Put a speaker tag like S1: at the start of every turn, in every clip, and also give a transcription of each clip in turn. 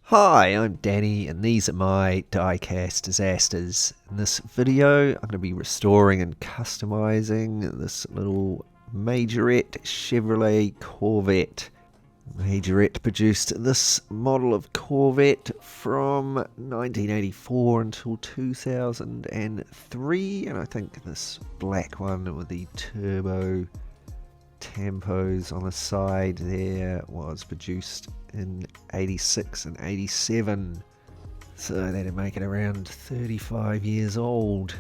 S1: Hi, I'm Danny and these are my Diecast Disasters. In this video I'm going to be restoring and customizing this little Majorette Chevrolet Corvette. Majorette produced this model of Corvette from 1984 until 2003, and I think this black one with the turbo tampos on the side there was produced in 86 and 87, so that'd make it around 35 years old.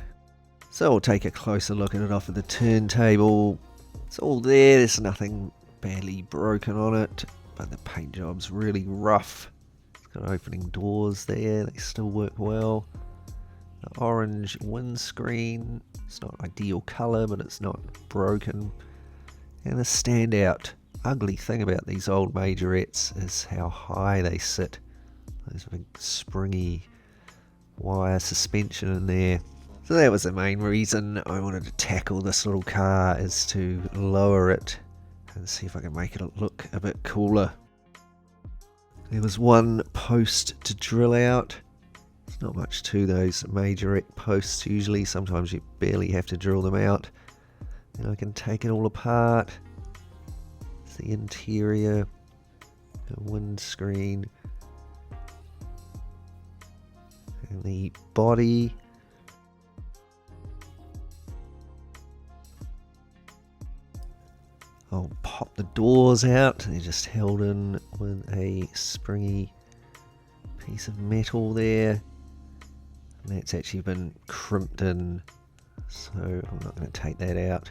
S1: So we'll take a closer look at it off of the turntable. It's all there's nothing badly broken on it, but the paint job's really rough. It's got opening doors there, they still work well. The orange windscreen, it's not ideal colour, but it's not broken. And the standout ugly thing about these old Majorettes is how high they sit. Those big springy wire suspension in there. So that was the main reason I wanted to tackle this little car, is to lower it and see if I can make it look a bit cooler. There was one post to drill out. There's not much to those Majorette posts usually, sometimes you barely have to drill them out. And I can take it all apart. It's the interior, the windscreen, and the body. I'll pop the doors out. They're just held in with a springy piece of metal there. And that's actually been crimped in, so I'm not going to take that out.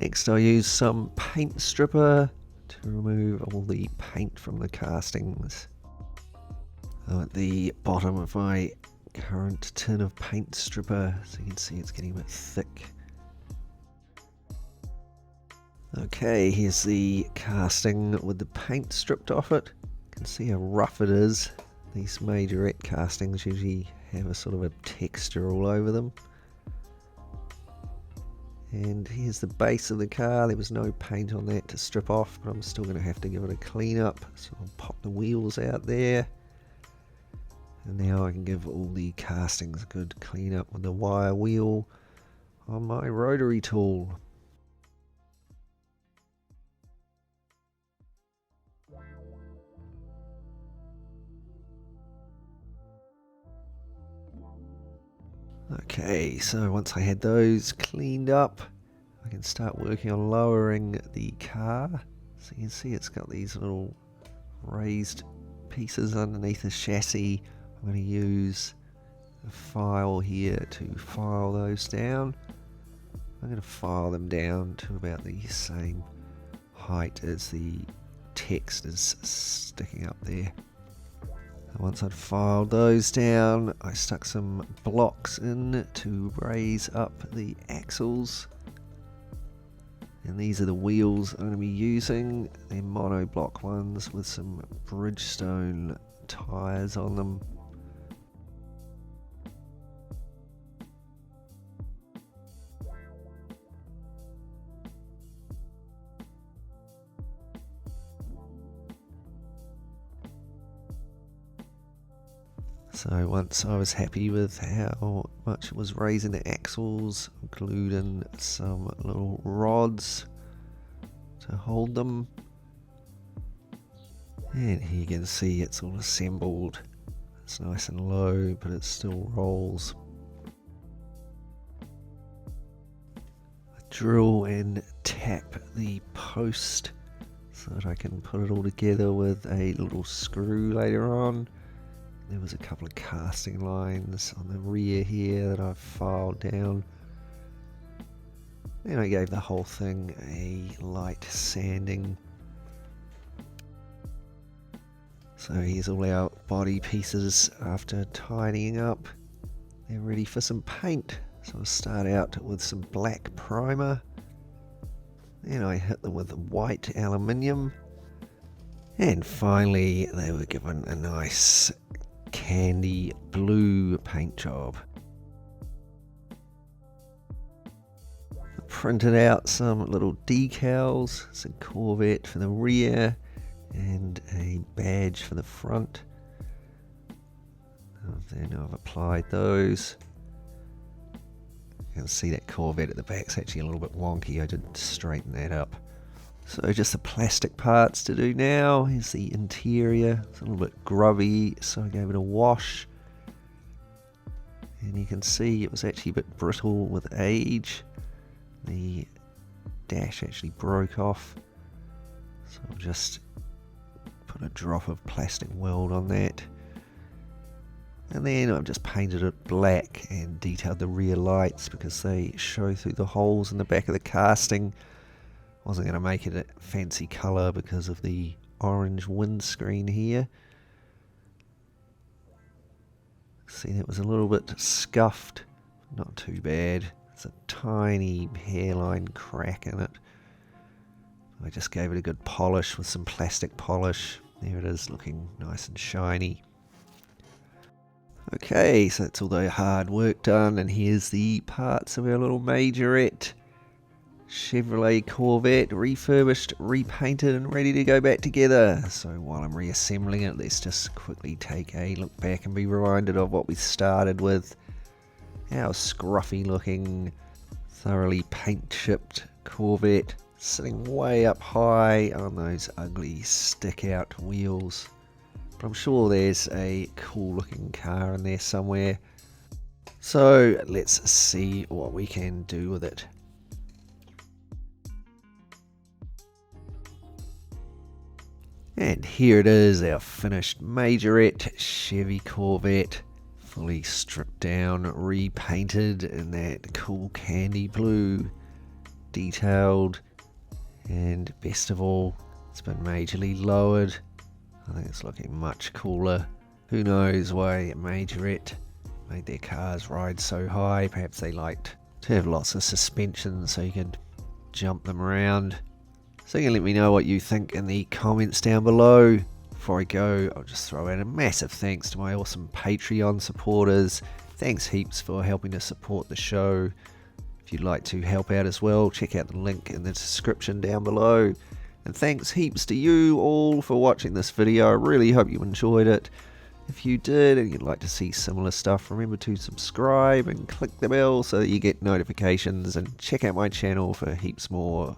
S1: Next I use some paint stripper to remove all the paint from the castings. I'm at the bottom of my current tin of paint stripper, so you can see it's getting a bit thick. Okay, here's the casting with the paint stripped off it. You can see how rough it is. These Majorette castings usually have a sort of a texture all over them. And here's the base of the car. There was no paint on that to strip off, but I'm still going to have to give it a clean up. So I'll pop the wheels out there. And now I can give all the castings a good clean up with the wire wheel on my rotary tool. Okay, so once I had those cleaned up, I can start working on lowering the car. So you can see it's got these little raised pieces underneath the chassis. I'm going to use a file here to file those down. I'm going to file them down to about the same height as the text is sticking up there. Once I'd filed those down, I stuck some blocks in to raise up the axles. And these are the wheels I'm going to be using. They're monoblock ones with some Bridgestone tyres on them. So once I was happy with how much it was raising the axles, I glued in some little rods to hold them. And here you can see it's all assembled. It's nice and low, but it still rolls. I drill and tap the post so that I can put it all together with a little screw later on. There was a couple of casting lines on the rear here that I've filed down. And I gave the whole thing a light sanding. So here's all our body pieces after tidying up. They're ready for some paint. So I'll start out with some black primer. Then I hit them with white aluminium. And finally they were given a nice candy blue paint job. I printed out some little decals. It's a Corvette for the rear and a badge for the front. Then I've applied those. You can see that Corvette at the back's actually a little bit wonky. I did straighten that up. So just the plastic parts to do now. Here's the interior. It's a little bit grubby, so I gave it a wash. And you can see it was actually a bit brittle with age. The dash actually broke off. So I'll just put a drop of plastic weld on that. And then I've just painted it black and detailed the rear lights because they show through the holes in the back of the casting. Wasn't going to make it a fancy colour because of the orange windscreen here. See, that was a little bit scuffed, not too bad. There's a tiny hairline crack in it. I just gave it a good polish with some plastic polish. There it is, looking nice and shiny. Okay, so that's all the hard work done, and here's the parts of our little Majorette Chevrolet Corvette, refurbished, repainted and ready to go back together. So while I'm reassembling it, let's just quickly take a look back and be reminded of what we started with. Our scruffy looking, thoroughly paint chipped Corvette, sitting way up high on those ugly stick out wheels. But I'm sure there's a cool looking car in there somewhere. So let's see what we can do with it. And here it is, our finished Majorette Chevy Corvette, fully stripped down, repainted in that cool candy blue, detailed, and best of all, it's been majorly lowered. I think it's looking much cooler. Who knows why Majorette made their cars ride so high. Perhaps they liked to have lots of suspension so you could jump them around. So you can let me know what you think in the comments down below. Before I go, I'll just throw out a massive thanks to my awesome Patreon supporters. Thanks heaps for helping to support the show. If you'd like to help out as well, check out the link in the description down below. And thanks heaps to you all for watching this video. I really hope you enjoyed it. If you did and you'd like to see similar stuff, remember to subscribe and click the bell so that you get notifications, and check out my channel for heaps more